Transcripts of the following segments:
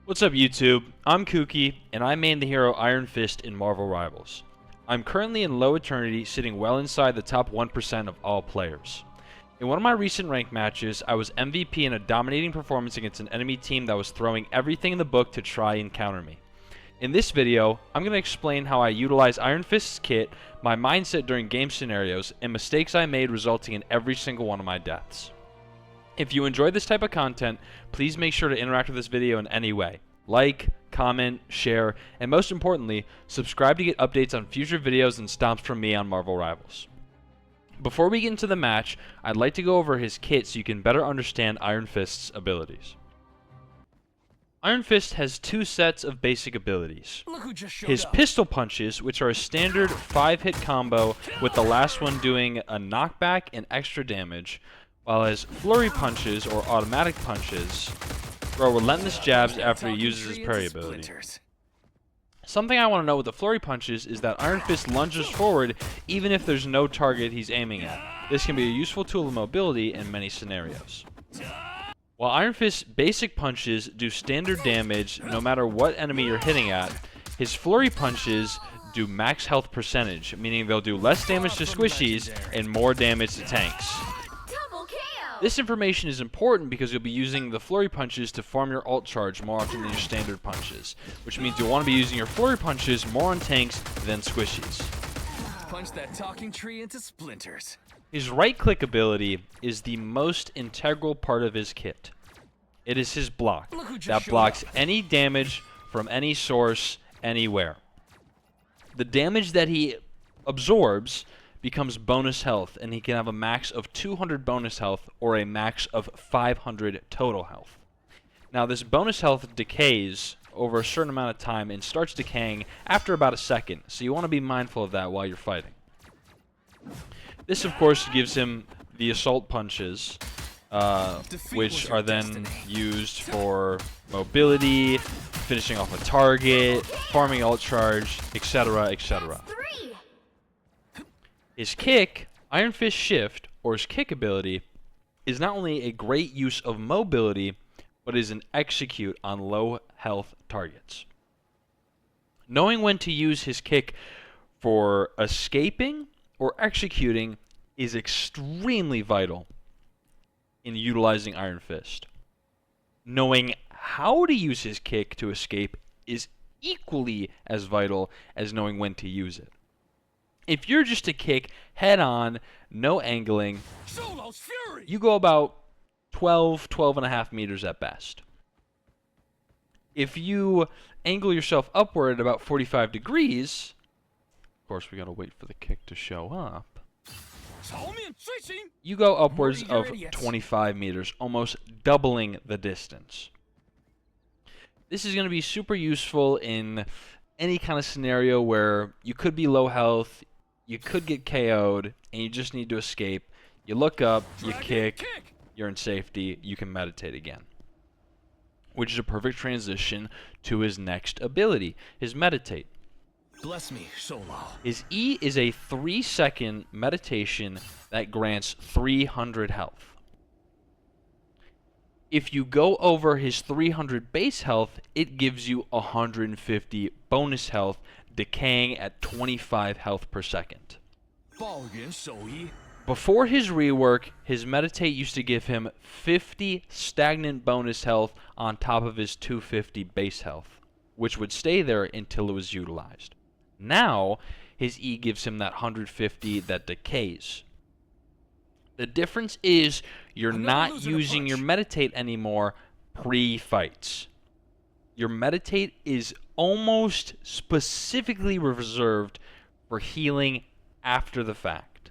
What's up YouTube? I'm Kooky, and I main the hero Iron Fist in Marvel Rivals. I'm currently in low Eternity, sitting well inside the top 1% of all players. In one of my recent ranked matches, I was MVP in a dominating performance against an enemy team that was throwing everything in the book to try and counter me. In this video, I'm going to explain how I utilize Iron Fist's kit, my mindset during game scenarios, and mistakes I made resulting in every single one of my deaths. If you enjoy this type of content, please make sure to interact with this video in any way. Like, comment, share, and most importantly, subscribe to get updates on future videos and stomps from me on Marvel Rivals. Before we get into the match, I'd like to go over his kit so you can better understand Iron Fist's abilities. Iron Fist has two sets of basic abilities. His pistol punches, which are a standard 5-hit combo with the last one doing a knockback and extra damage, while his flurry punches, or automatic punches, throw relentless jabs after he uses his parry ability. Something I want to know with the flurry punches is that Iron Fist lunges forward even if there's no target he's aiming at. This can be a useful tool of mobility in many scenarios. While Iron Fist's basic punches do standard damage no matter what enemy you're hitting at, his flurry punches do max health percentage, meaning they'll do less damage to squishies and more damage to tanks. This information is important because you'll be using the flurry punches to farm your ult charge more often than your standard punches, which means you'll want to be using your flurry punches more on tanks than squishies. Punch that talking tree into splinters. His right-click ability is the most integral part of his kit. It is his block that blocks any damage from any source, anywhere. The damage that he absorbs becomes bonus health, and he can have a max of 200 bonus health or a max of 500 total health. Now, this bonus health decays over a certain amount of time and starts decaying after about a second, so you want to be mindful of that while you're fighting. This, of course, gives him the assault punches, which are then used for mobility, finishing off a target, farming ult charge, etc., etc. His kick, Iron Fist Shift, or his kick ability, is not only a great use of mobility, but is an execute on low health targets. Knowing when to use his kick for escaping or executing is extremely vital in utilizing Iron Fist. Knowing how to use his kick to escape is equally as vital as knowing when to use it. If you're just to kick head on, no angling, you go about 12.5 meters at best. If you angle yourself upward about 45 degrees, of course we gotta wait for the kick to show up, you go upwards of 25 meters, almost doubling the distance. This is going to be super useful in any kind of scenario where you could be low health, you could get KO'd, and you just need to escape. You look up, you kick, you're in safety, you can meditate again. Which is a perfect transition to his next ability, his meditate. Bless me, Solo. His E is a 3-second meditation that grants 300 health. If you go over his 300 base health, it gives you 150 bonus health, decaying at 25 health per second. Before his rework, his meditate used to give him 50 stagnant bonus health on top of his 250 base health, which would stay there until it was utilized. Now, his E gives him that 150 that decays. The difference is you're not using your meditate anymore pre-fights. Your meditate is almost specifically reserved for healing after the fact.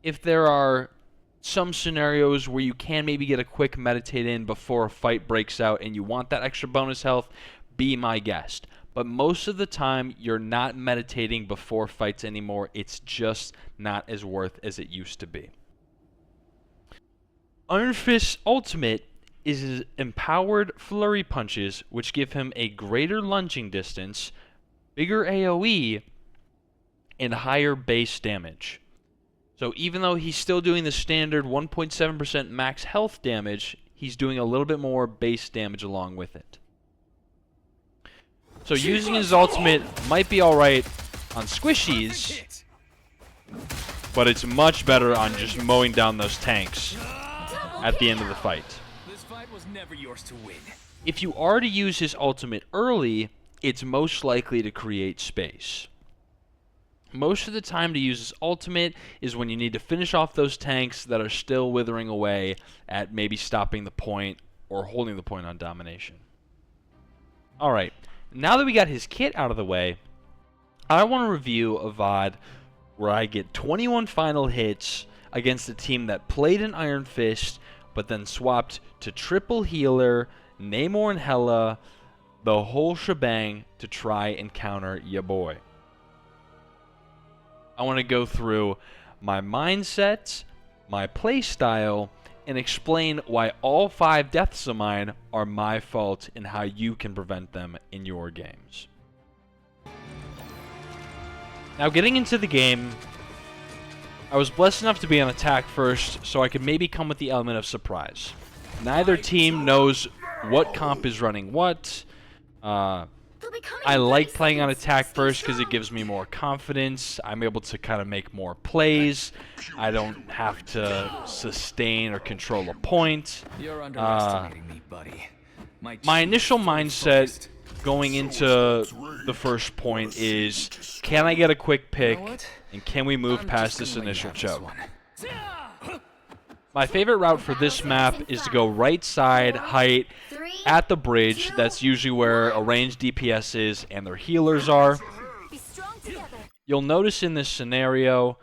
If there are some scenarios where you can maybe get a quick meditate in before a fight breaks out and you want that extra bonus health, be my guest. But most of the time, you're not meditating before fights anymore. It's just not as worth as it used to be. Iron Fist's ultimate is his empowered flurry punches, which give him a greater lunging distance, bigger AoE, and higher base damage. So even though he's still doing the standard 1.7% max health damage, he's doing a little bit more base damage along with it. So using his ultimate might be alright on squishies, but it's much better on just mowing down those tanks at the end of the fight. This fight was never yours to win. If you are to use his ultimate early, it's most likely to create space. Most of the time to use his ultimate is when you need to finish off those tanks that are still withering away at maybe stopping the point or holding the point on domination. Alright, now that we got his kit out of the way, I want to review a VOD where I get 21 final hits against a team that played an Iron Fist but then swapped to triple healer, Namor and Hela, the whole shebang to try and counter ya boy. I want to go through my mindset, my playstyle, and explain why all 5 deaths of mine are my fault and how you can prevent them in your games. Now getting into the game, I was blessed enough to be on attack first, so I could maybe come with the element of surprise. Neither team knows what comp is running what. I like playing on attack first because it gives me more confidence. I'm able to kind of make more plays. I don't have to sustain or control a point. You're underestimating me, buddy. My initial mindset going into the first point is, can I get a quick pick, and can we move past this initial choke? My favorite route for this map is to go right side, height, at the bridge. That's usually where a ranged DPS is and their healers are. You'll notice in this scenario,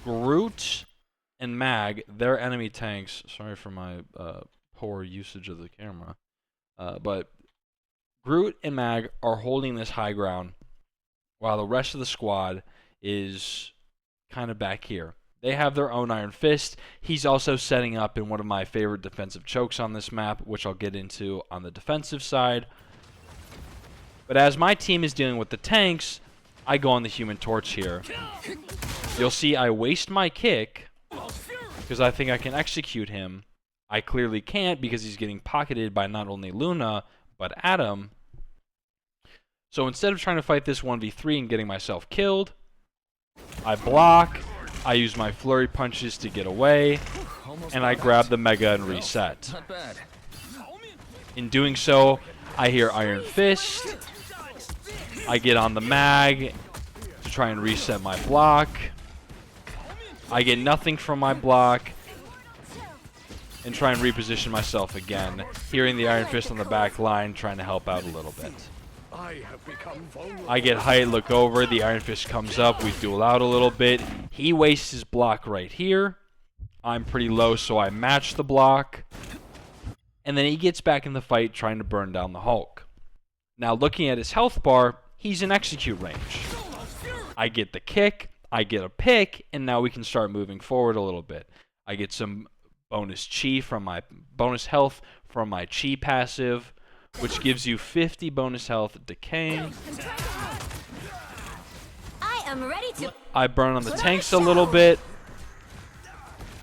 Groot and Mag, they're enemy tanks. Sorry for my poor usage of the camera. But Groot and Mag are holding this high ground while the rest of the squad is kind of back here. They have their own Iron Fist. He's also setting up in one of my favorite defensive chokes on this map, which I'll get into on the defensive side. But as my team is dealing with the tanks, I go on the Human Torch here. You'll see I waste my kick because I think I can execute him. I clearly can't because he's getting pocketed by not only Luna, but Adam. So instead of trying to fight this 1v3 and getting myself killed, I block. I use my flurry punches to get away, and I grab the Mega and reset. In doing so, I hear Iron Fist. I get on the Mag to try and reset my block. I get nothing from my block and try and reposition myself again, hearing the Iron Fist on the back line, trying to help out a little bit. I get height, look over, the Iron Fist comes up, we duel out a little bit. He wastes his block right here. I'm pretty low, so I match the block. And then he gets back in the fight trying to burn down the Hulk. Now looking at his health bar, he's in execute range. I get the kick, I get a pick, and now we can start moving forward a little bit. I get some bonus chi from my bonus health from my chi passive, which gives you 50 bonus health decaying. I burn on the tanks a little bit.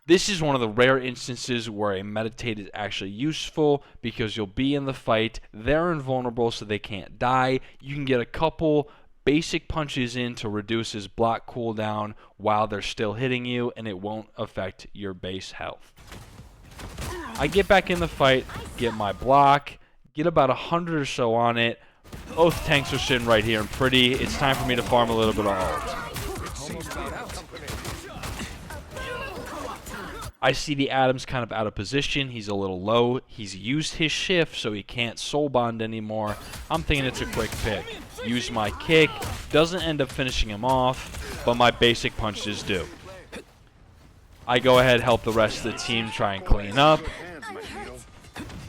This is one of the rare instances where a meditate is actually useful because you'll be in the fight. They're invulnerable, so they can't die. You can get a couple basic punches in to reduce his block cooldown while they're still hitting you, and it won't affect your base health. I get back in the fight, get my block, get about 100 or so on it. Both tanks are sitting right here and pretty. It's time for me to farm a little bit of ult. I see the Adam's kind of out of position. He's a little low. He's used his shift, so he can't soul bond anymore. I'm thinking it's a quick pick. Use my kick. Doesn't end up finishing him off, but my basic punches do. I go ahead, help the rest of the team try and clean up.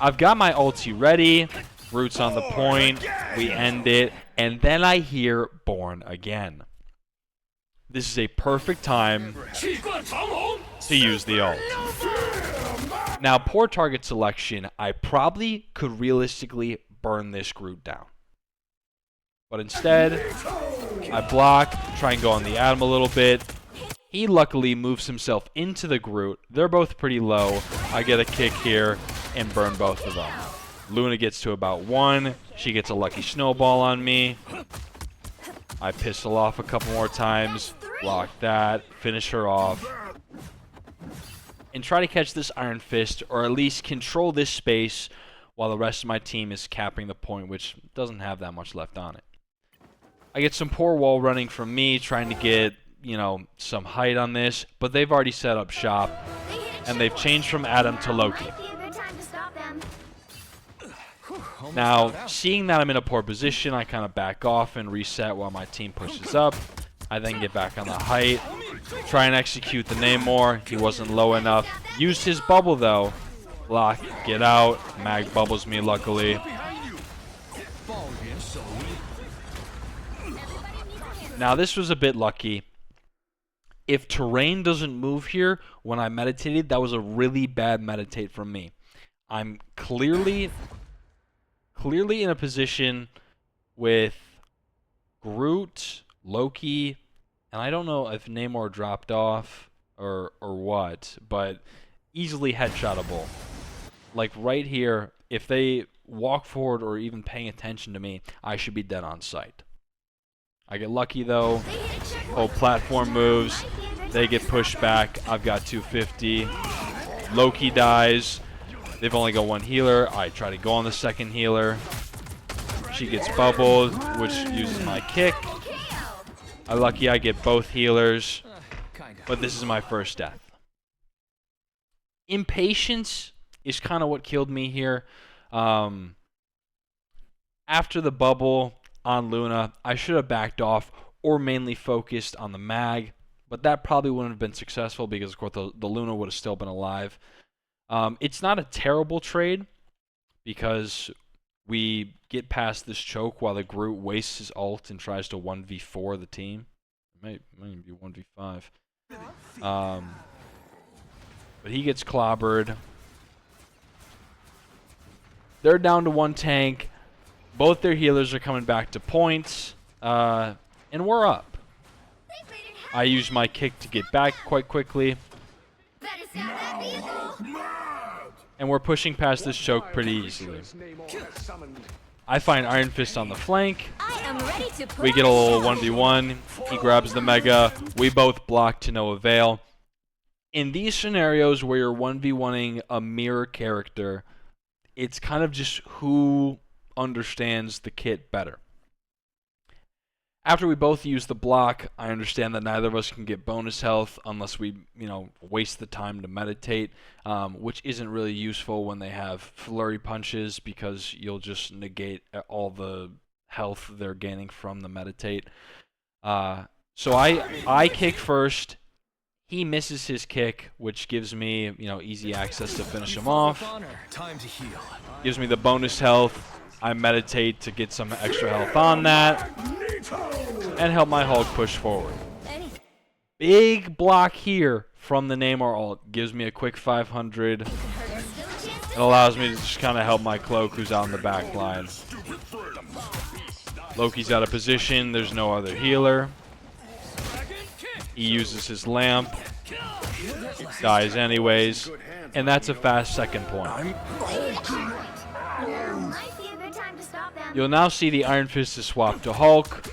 I've got my ulti ready. Root's on the point. We end it. And then I hear Born again. This is a perfect time to use the ult. Now, poor target selection. I probably could realistically burn this Groot down. But instead, I block, try and go on the Adam a little bit. He luckily moves himself into the Groot. They're both pretty low. I get a kick here and burn both of them. Luna gets to about 1. She gets a lucky snowball on me. I pistol off a couple more times. Block that. Finish her off. And try to catch this Iron Fist, or at least control this space while the rest of my team is capping the point, which doesn't have that much left on it. I get some poor wall running from me, trying to get, you know, some height on this, but they've already set up shop, and they've changed from Adam to Loki. Now, seeing that I'm in a poor position, I kind of back off and reset while my team pushes up. I then get back on the height, try and execute the Namor. He wasn't low enough. Used his bubble though. Block, get out. Mag bubbles me luckily. Now this was a bit lucky. If terrain doesn't move here when I meditated, that was a really bad meditate from me. I'm clearly in a position with Groot, Loki, and I don't know if Namor dropped off or what, but easily headshotable. Like right here, if they walk forward or even paying attention to me, I should be dead on sight. I get lucky though. Whole platform moves. They get pushed back. I've got 250. Loki dies. They've only got 1 healer. I try to go on the second healer. She gets bubbled, which uses my kick. Lucky I get both healers, but this is my first death. Impatience is kind of what killed me here. After the bubble on Luna, I should have backed off or mainly focused on the mag, but that probably wouldn't have been successful because, of course, the Luna would have still been alive. It's not a terrible trade because we get past this choke while the Groot wastes his ult and tries to 1v4 the team. It might be 1v5. But he gets clobbered. They're down to 1 tank. Both their healers are coming back to points. And we're up. I use my kick to get back quite quickly. And we're pushing past this choke pretty easily. I find Iron Fist on the flank. We get a little 1v1. He grabs the Mega. We both block to no avail. In these scenarios where you're 1v1ing a mirror character, it's kind of just who understands the kit better. After we both use the block, I understand that neither of us can get bonus health unless we, waste the time to meditate, which isn't really useful when they have flurry punches because you'll just negate all the health they're gaining from the meditate. So I kick first. He misses his kick, which gives me, easy access to finish him off. Gives me the bonus health. I meditate to get some extra health on that and help my Hulk push forward. Big block here from the Namor ult. Gives me a quick 500. It allows me to just kind of help my Cloak who's out in the back line. Loki's out of position. There's no other healer. He uses his lamp. Dies anyways. And that's a fast second point. You'll now see the Iron Fist is swapped to Hulk.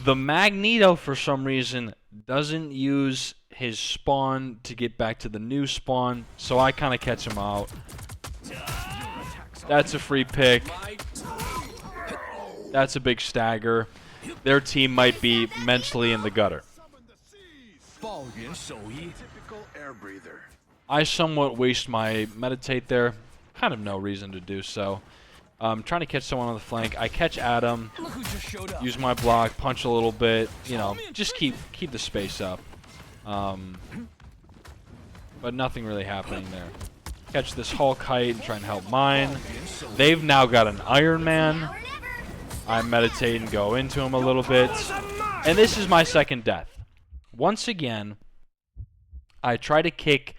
The Magneto, for some reason, doesn't use his spawn to get back to the new spawn, so I kind of catch him out. That's a free pick. That's a big stagger. Their team might be mentally in the gutter. I somewhat waste my meditate there. Kind of no reason to do so. Trying to catch someone on the flank. I catch Adam, use my block, punch a little bit, just keep the space up. But nothing really happening there. Catch this Hulk height and try and help mine. They've now got an Iron Man. I meditate and go into him a little bit. And this is my second death. Once again, I try to kick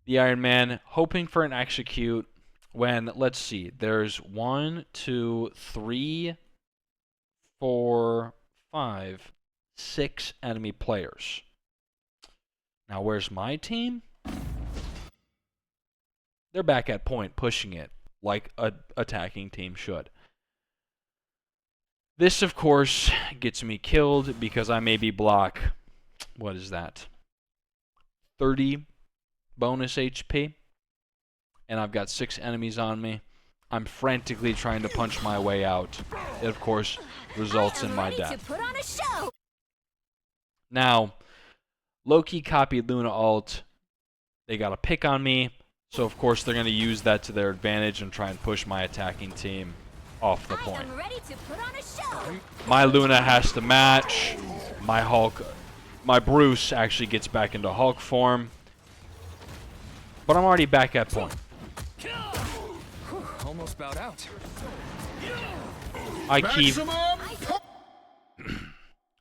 the Iron Man, hoping for an execute. When, let's see, there's 1, 2, 3, 4, 5, 6 enemy players. Now, where's my team? They're back at point, pushing it. like a attacking team should. This, of course, gets me killed because I maybe block, what is that, 30 bonus HP, and I've got 6 enemies on me. I'm frantically trying to punch my way out. It, of course, results in my death. Now, Loki copied Luna ult. They got a pick on me, so of course they're going to use that to their advantage and try and push my attacking team off the point. My Luna has to match. My Bruce actually gets back into Hulk form. But I'm already back at point. Almost bowed out.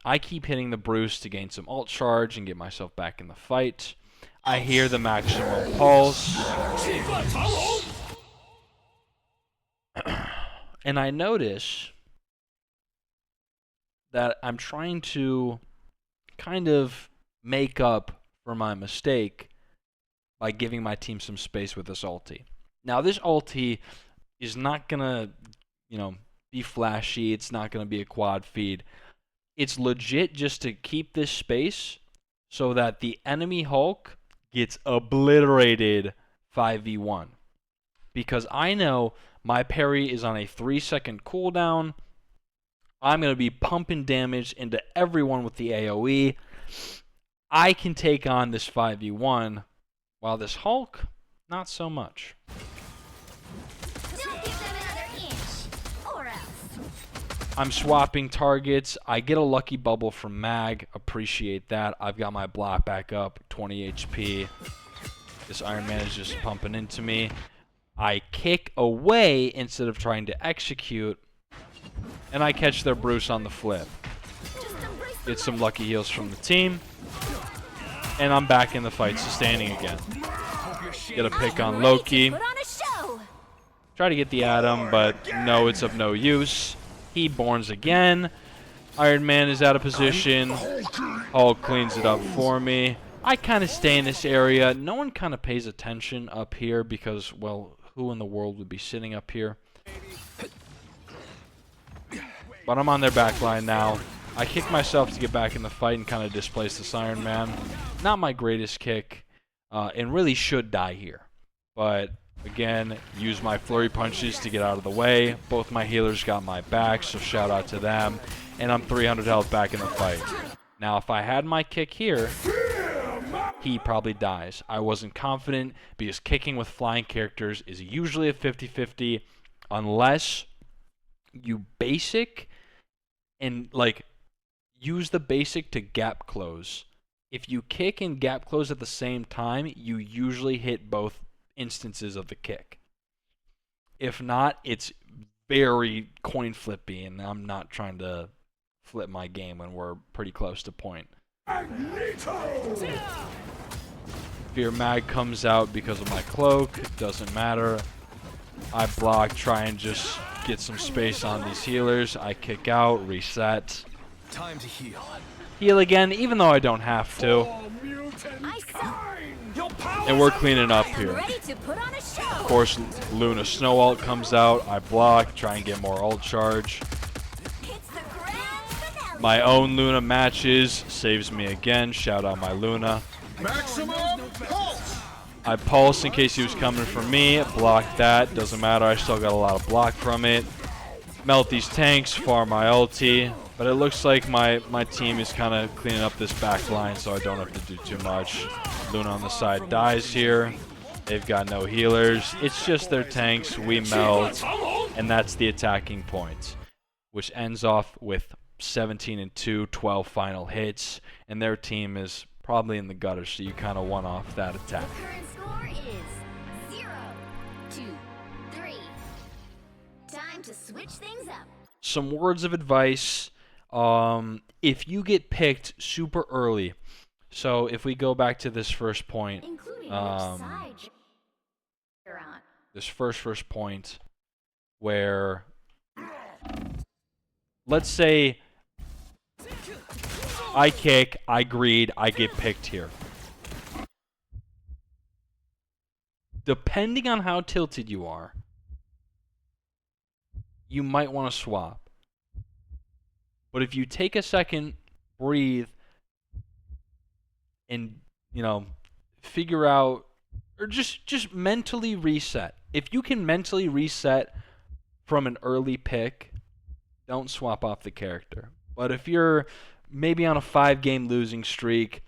I keep hitting the Bruce to gain some ult charge and get myself back in the fight. I hear the maximum pulse. And I notice that I'm trying to kind of make up for my mistake by giving my team some space with this ulti. Now, this ulti is not going to, be flashy. It's not going to be a quad feed. It's legit just to keep this space so that the enemy Hulk gets obliterated 5v1. Because I know my parry is on a 3-second cooldown. I'm going to be pumping damage into everyone with the AoE. I can take on this 5v1, while this Hulk, not so much. I'm swapping targets. I get a lucky bubble from Mag. Appreciate that. I've got my block back up, 20 HP. This Iron Man is just pumping into me. I kick away instead of trying to execute, and I catch their Bruce on the flip. Get some lucky heals from the team, and I'm back in the fight, sustaining again. Get a pick on Loki. Try to get the Atom, but no, it's of no use. He borns again. Iron Man is out of position. Hulk cleans it up for me. I kind of stay in this area. No one kind of pays attention up here because, well, who in the world would be sitting up here? But I'm on their back line now. I kick myself to get back in the fight and kind of displace this Iron Man. Not my greatest kick, and really should die here. But again, use my flurry punches to get out of the way. Both my healers got my back, so shout out to them. And I'm 300 health back in the fight. Now, if I had my kick here, he probably dies. I wasn't confident because kicking with flying characters is usually a 50-50 unless you basic and, like, use the basic to gap close. If you kick and gap close at the same time, you usually hit both instances of the kick. If not, it's very coin flippy, and I'm not trying to flip my game when we're pretty close to point. Fear Mag comes out because of my cloak. It doesn't matter. I block, try and just get some space on these healers. I kick out, reset. Time to heal. Heal again, even though I don't have to. And we're cleaning up here. Of course, Luna Snow ult comes out. I block, try and get more ult charge. My own Luna matches, saves me again. Shout out my Luna. I pulse in case he was coming for me. Block that. Doesn't matter. I still got a lot of block from it. Melt these tanks. Farm my ulti. But it looks like my team is kind of cleaning up this back line, so I don't have to do too much. Luna on the side dies here. They've got no healers. It's just their tanks. We melt. And that's the attacking point, which ends off with 17-2, 12 final hits. And their team is probably in the gutter, so you kind of won off that attack. The current score is 0-2-3. Time to switch things up. Some words of advice. If you get picked super early, so if we go back to this first point, this first point where, let's say I kick, I greed, I get picked here. Depending on how tilted you are, you might want to swap. But if you take a second, breathe, and, you know, figure out, or just mentally reset. If you can mentally reset from an early pick, don't swap off the character. But if you're maybe on a 5-game losing streak,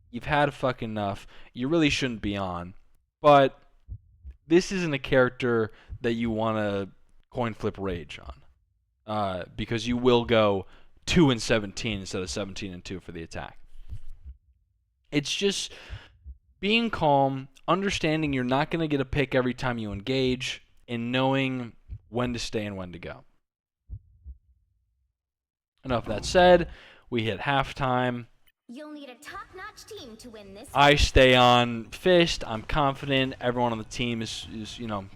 you've had fucking enough, you really shouldn't be on. But this isn't a character that you want to coin flip rage on. Because you will go 2-17 instead of 17-2 for the attack. It's just being calm, understanding you're not going to get a pick every time you engage, and knowing when to stay and when to go. Enough of that said, we hit halftime. You'll need a top-notch team to win this. I stay on Fist. I'm confident. Everyone on the team is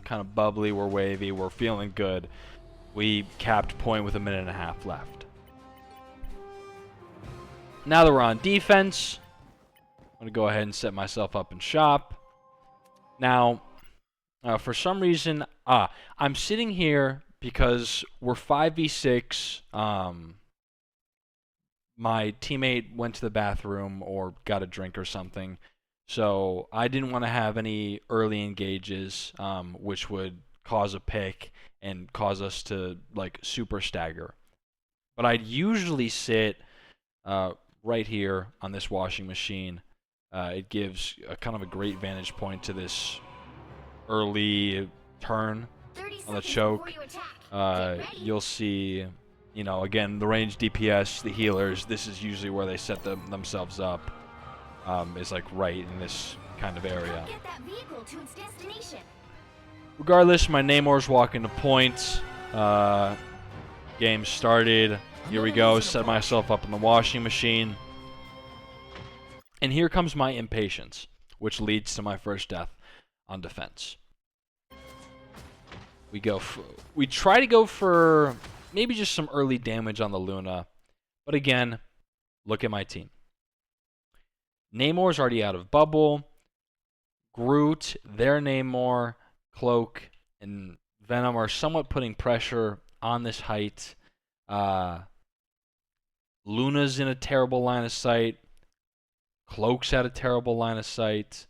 kind of bubbly. We're wavy. We're feeling good. We capped point with 1.5 minutes left. Now that we're on defense, I'm going to go ahead and set myself up in shop. Now, for some reason, I'm sitting here because we're 5v6. My teammate went to the bathroom or got a drink or something, so I didn't want to have any early engages, which would cause a pick and cause us to like super stagger. But I'd usually sit right here on this washing machine. It gives a kind of a great vantage point to this early turn on the choke. You'll see, again, the range DPS, the healers, this is usually where they set themselves up, is like right in this kind of area. Get that vehicle to its destination. Regardless, my Namor's walking to point. Game started. Here we go. Set myself up in the washing machine. And here comes my impatience, which leads to my first death on defense. We try to go for maybe just some early damage on the Luna. But again, look at my team. Namor's already out of bubble. Groot, their Namor, Cloak, and Venom are somewhat putting pressure on this height. Luna's in a terrible line of sight. Cloak's at a terrible line of sight.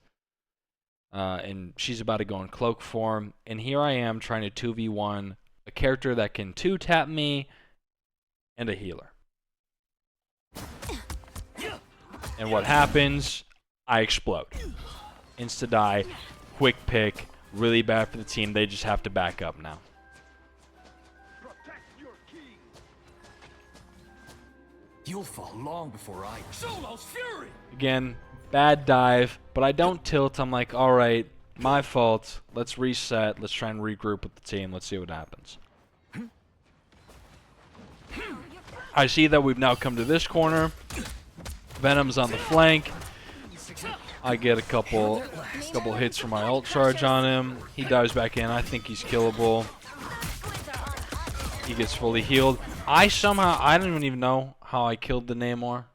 And she's about to go in Cloak form. And here I am trying to 2v1 a character that can 2-tap me and a healer. And what happens? I explode. Insta-die. Quick pick. Really bad for the team. They just have to back up now. You'll fall long before I. Solo's fury! Again, bad dive, but I don't tilt. I'm like, all right, my fault. Let's reset. Let's try and regroup with the team. Let's see what happens. I see that we've now come to this corner. Venom's on the flank. I get a couple hits from my ult charge on him. He dives back in. I think he's killable. He gets fully healed. I don't even know how I killed the Namor.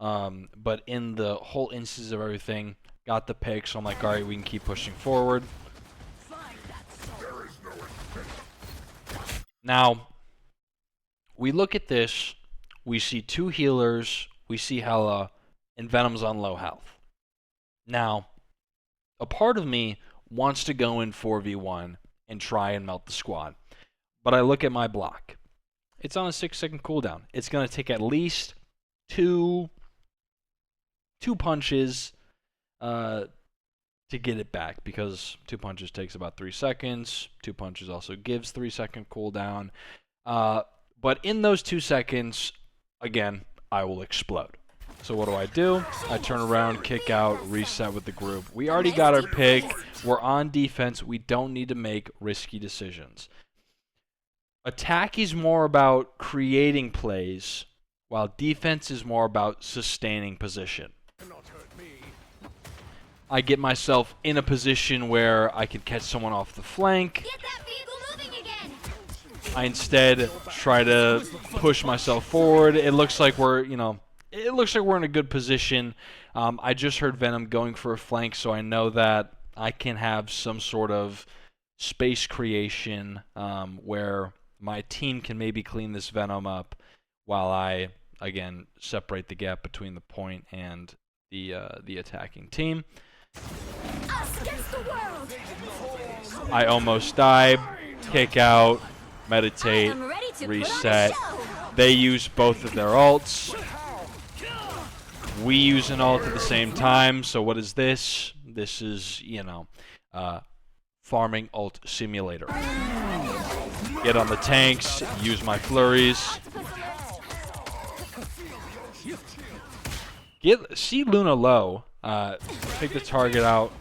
But in the whole instance of everything, got the pick, so I'm like, alright, we can keep pushing forward. Now, we look at this, we see 2 healers, we see Hela, and Venom's on low health. Now, a part of me wants to go in 4v1 and try and melt the squad. But I look at my block. It's on a 6-second cooldown. It's going to take at least two punches to get it back, because 2 punches takes about 3 seconds. 2 punches also gives 3-second cooldown. But in those 2 seconds, again, I will explode. So what do? I turn around, kick out, reset with the group. We already got our pick. We're on defense. We don't need to make risky decisions. Attack is more about creating plays, while defense is more about sustaining position. I get myself in a position where I could catch someone off the flank. Get that vehicle moving again. I instead try to push myself forward. It looks like we're in a good position. I just heard Venom going for a flank, so I know that I can have some sort of space creation where my team can maybe clean this Venom up while I, again, separate the gap between the point and the attacking team. Us against the world. I almost die. Kick out. I Meditate. am ready to Reset. Put on a show. They use both of their ults. We use an ult at the same time. So what is this? This is, you know, farming ult simulator. Get on the tanks. Use my flurries. See Luna low. Pick the target out.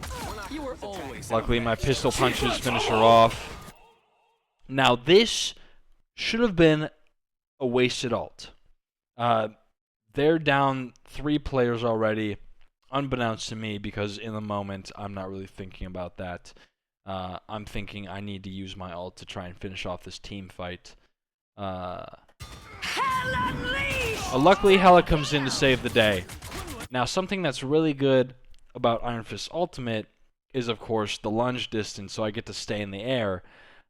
You were always Luckily, my pistol punches finish her off. Now, this should have been a wasted ult. They're down 3 players already, unbeknownst to me, because in the moment, I'm not really thinking about that. I'm thinking I need to use my ult to try and finish off this team fight. Luckily, Hela comes in to save the day. Now, something that's really good about Iron Fist Ultimate is, of course, the lunge distance, so I get to stay in the air.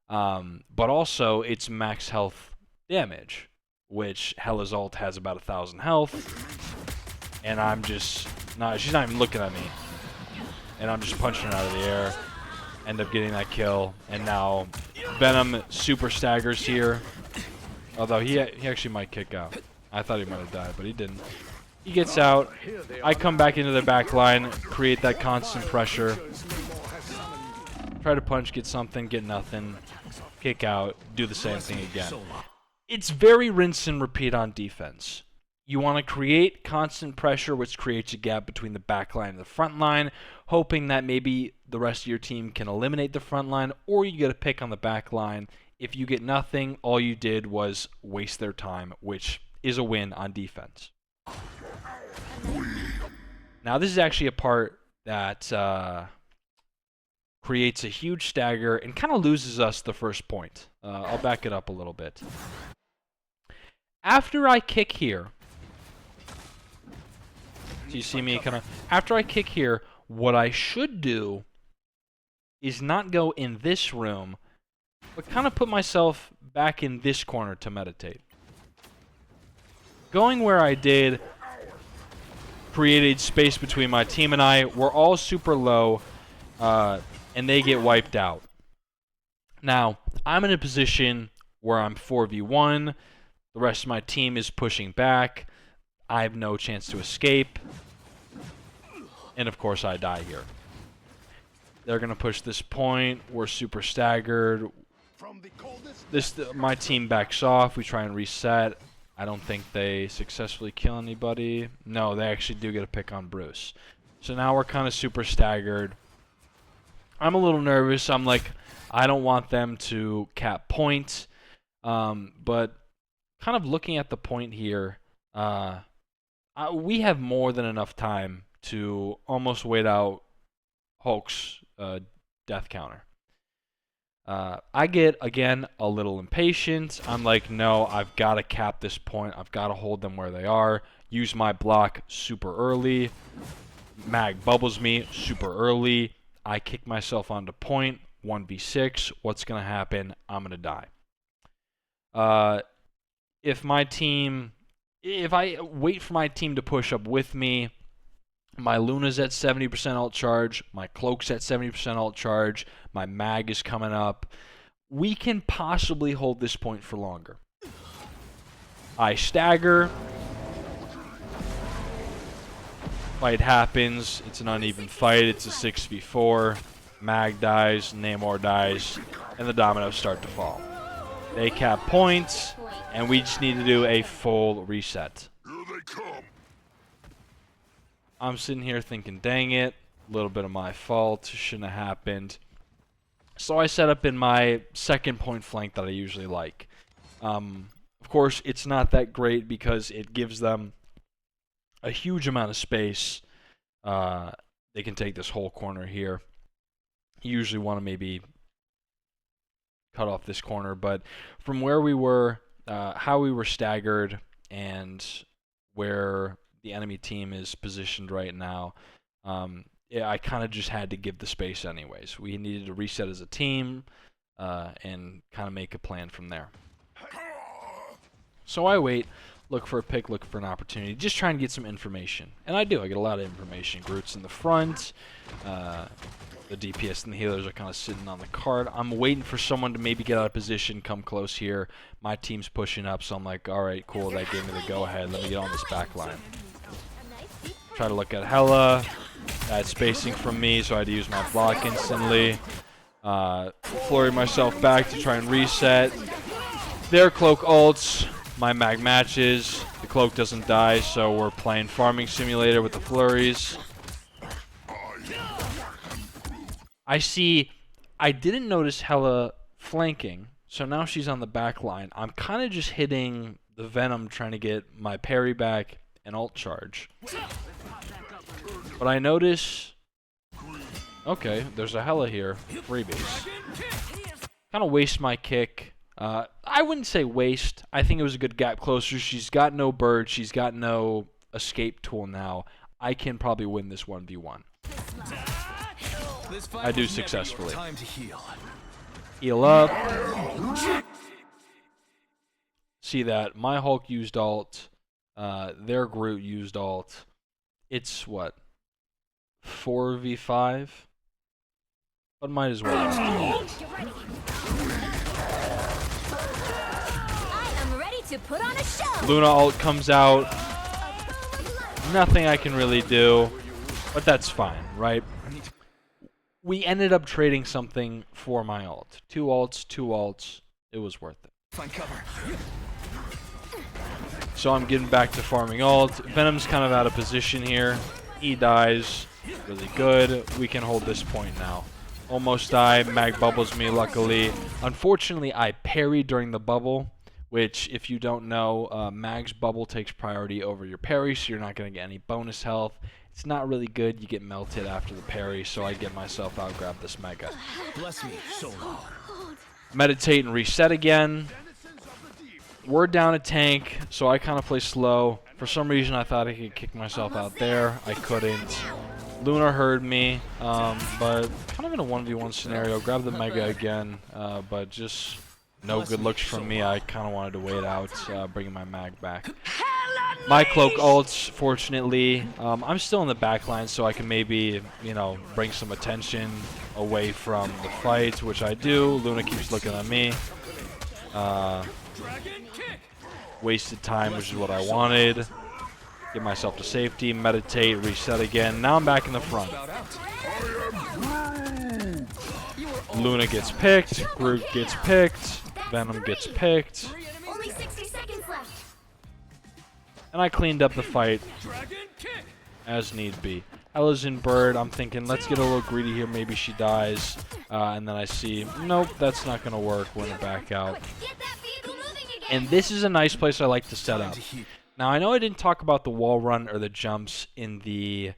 But also, it's max health damage, which Hela's ult has about 1,000 health. And I'm just not, she's not even looking at me. And I'm just punching her out of the air. End up getting that kill. And now Venom super staggers here. Although he actually might kick out. I thought he might have died, but he didn't. He gets out. I come back into the back line, create that constant pressure. Try to punch, get something, get nothing. Kick out, do the same thing again. It's very rinse and repeat on defense. You want to create constant pressure, which creates a gap between the back line and the front line, hoping that maybe the rest of your team can eliminate the front line, or you get a pick on the back line. If you get nothing, all you did was waste their time, which is a win on defense. Now, this is actually a part that creates a huge stagger and kind of loses us the first point. I'll back it up a little bit. After I kick here, so you see me kind of, after I kick here, what I should do is not go in this room, but kind of put myself back in this corner to meditate. Going where I did created space between my team and I. We're all super low, and they get wiped out. Now, I'm in a position where I'm 4v1. The rest of my team is pushing back. I have no chance to escape. And, of course, I die here. They're going to push this point. We're super staggered. My team backs off. We try and reset. I don't think they successfully kill anybody. No, they actually do get a pick on Bruce. So now we're kind of super staggered. I'm a little nervous. I'm like, I don't want them to cap points. But kind of looking at the point here, we have more than enough time to almost wait out Hulk's death counter. I get, again, a little impatient. I'm like, no, I've got to cap this point. I've got to hold them where they are. Use my block super early. Mag bubbles me super early. I kick myself onto point. 1v6. What's going to happen? I'm going to die. If I wait for my team to push up with me, my Luna's at 70% ult charge, my Cloak's at 70% ult charge, my Mag is coming up. We can possibly hold this point for longer. I stagger. Fight happens. It's an uneven fight. It's a 6v4. Mag dies, Namor dies, and the dominoes start to fall. They cap points, and we just need to do a full reset. Here they come. I'm sitting here thinking, dang it, a little bit of my fault, shouldn't have happened. So I set up in my second point flank that I usually like. Of course, it's not that great because it gives them a huge amount of space. They can take this whole corner here. You usually want to maybe cut off this corner, but from where we were, how we were staggered, and where the enemy team is positioned right now, yeah, I kind of just had to give the space anyways. We needed to reset as a team and kind of make a plan from there. So I wait, look for a pick, look for an opportunity, just trying to get some information. And I do. I get a lot of information. Groot's in the front. The DPS and the healers are kind of sitting on the card. I'm waiting for someone to maybe get out of position, come close here. My team's pushing up, so I'm like, all right, cool. That gave me the go-ahead. Let me get on this back line. Try to look at Hela. Bad spacing from me, so I had to use my block instantly. Flurry myself back to try and reset. Their cloak ults. My mag matches. The cloak doesn't die, so we're playing Farming Simulator with the flurries. I didn't notice Hela flanking, so now she's on the back line. I'm kind of just hitting the Venom, trying to get my parry back and ult charge. But I notice, okay, there's a Hela here, freebies. Kind of waste my kick. I wouldn't say waste. I think it was a good gap closer. She's got no bird. She's got no escape tool now. I can probably win this 1v1. I do successfully. Time to heal. Heal up. See that my Hulk used ult. Their Groot used ult. It's what? 4v5? But might as well. I am ready to put on a show. Luna ult comes out. Nothing I can really do. But that's fine, right? We ended up trading something for my ult. 2 ults. It was worth it. Find cover. So I'm getting back to farming ult. Venom's kind of out of position here. He dies. Really good. We can hold this point now. Almost die. Mag bubbles me, luckily. Unfortunately, I parried during the bubble, which, if you don't know, Mag's bubble takes priority over your parry, so you're not going to get any bonus health. It's not really good. You get melted after the parry, so I get myself out, grab this Mega. Bless me, Solo. Meditate and reset again. We're down a tank, so I kind of play slow. For some reason, I thought I could kick myself out there. I couldn't. Luna heard me, but kind of in a 1v1 scenario. Grab the Mega again, but just no good looks from me. I kind of wanted to wait out, bringing my mag back. My cloak ults, fortunately. I'm still in the back line, so I can maybe, bring some attention away from the fight, which I do. Luna keeps looking at me. Wasted time, which is what I wanted. Get myself to safety, meditate, reset again. Now I'm back in the front. Luna gets picked, Groot gets picked, Venom gets picked. Only 60 seconds left. And I cleaned up the fight as need be. Hela's in bird. I'm thinking, let's get a little greedy here. Maybe she dies. And then I see, nope, that's not going to work. We're going to back out. Get that vehicle moving again. And this is a nice place I like to set up. Now, I know I didn't talk about the wall run or the jumps in the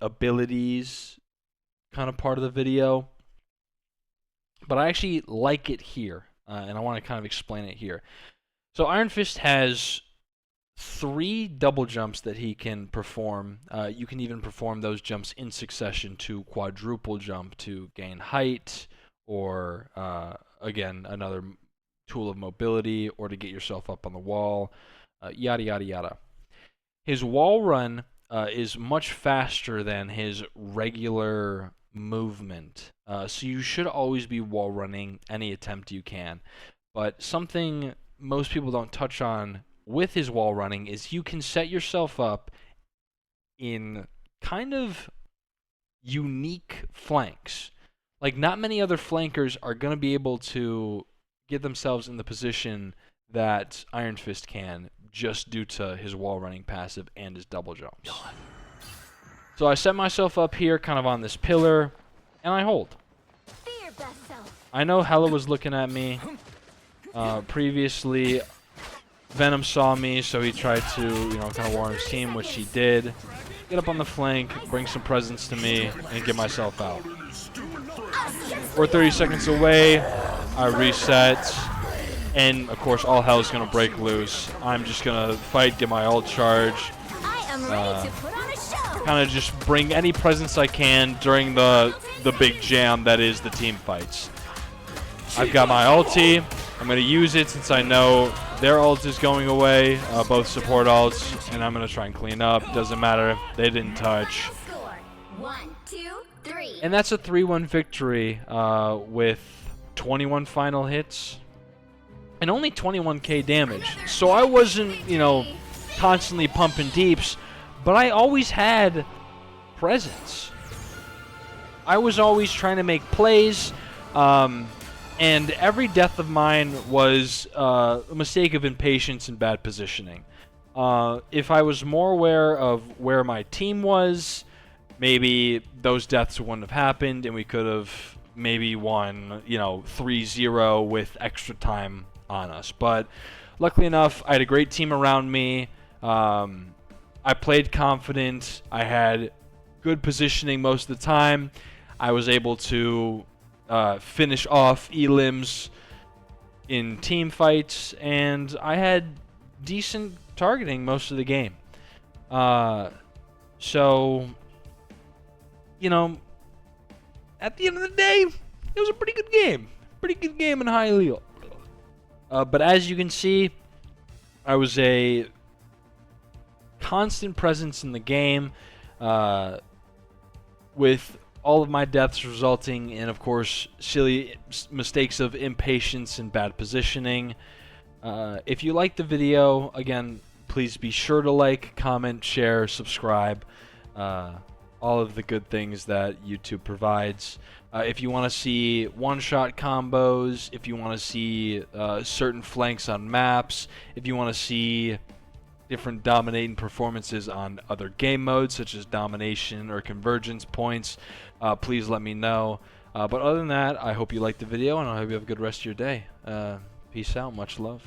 abilities kind of part of the video, but I actually like it here, and I want to kind of explain it here. So Iron Fist has 3 double jumps that he can perform. You can even perform those jumps in succession to quadruple jump to gain height, or again, another tool of mobility, or to get yourself up on the wall. Yada, yada, yada. His wall run is much faster than his regular movement. So you should always be wall running any attempt you can. But something most people don't touch on with his wall running is you can set yourself up in kind of unique flanks. Like, not many other flankers are going to be able to get themselves in the position that Iron Fist can, just due to his wall running passive and his double jumps. So I set myself up here kind of on this pillar, and I hold. Be your best self. I know Hela was looking at me previously. Venom saw me, so he tried to, kind of warn his team, which he did. Get up on the flank, bring some presence to me, and get myself out. We're 30 seconds away. I reset. And, of course, all hell is going to break loose. I'm just going to fight, get my ult charge. I am ready to put on a show. Kind of just bring any presence I can during the big jam that is the team fights. I've got my ulti. I'm going to use it since I know their ult is going away, both support ults, and I'm going to try and clean up. Doesn't matter. They didn't touch. Final score 1, 2, 3. And that's a 3-1 victory with 21 final hits and only 21k damage. So I wasn't, you know, constantly pumping deeps, but I always had presence. I was always trying to make plays, and every death of mine was a mistake of impatience and bad positioning. If I was more aware of where my team was, maybe those deaths wouldn't have happened, and we could have maybe won, you know, 3-0 with extra time on us. But luckily enough, I had a great team around me. I played confident. I had good positioning most of the time. I was able to finish off elims in team fights, and I had decent targeting most of the game. So, you know, at the end of the day, it was a pretty good game. Pretty good game in Hylial. But as you can see, I was a constant presence in the game, with all of my deaths resulting in, of course, silly mistakes of impatience and bad positioning. If you liked the video, again, please be sure to like, comment, share, subscribe. All of the good things that YouTube provides. If you want to see one-shot combos, if you want to see certain flanks on maps, if you want to see different dominating performances on other game modes such as domination or convergence points, please let me know. But other than that, I hope you liked the video, and I hope you have a good rest of your day. Peace out. Much love.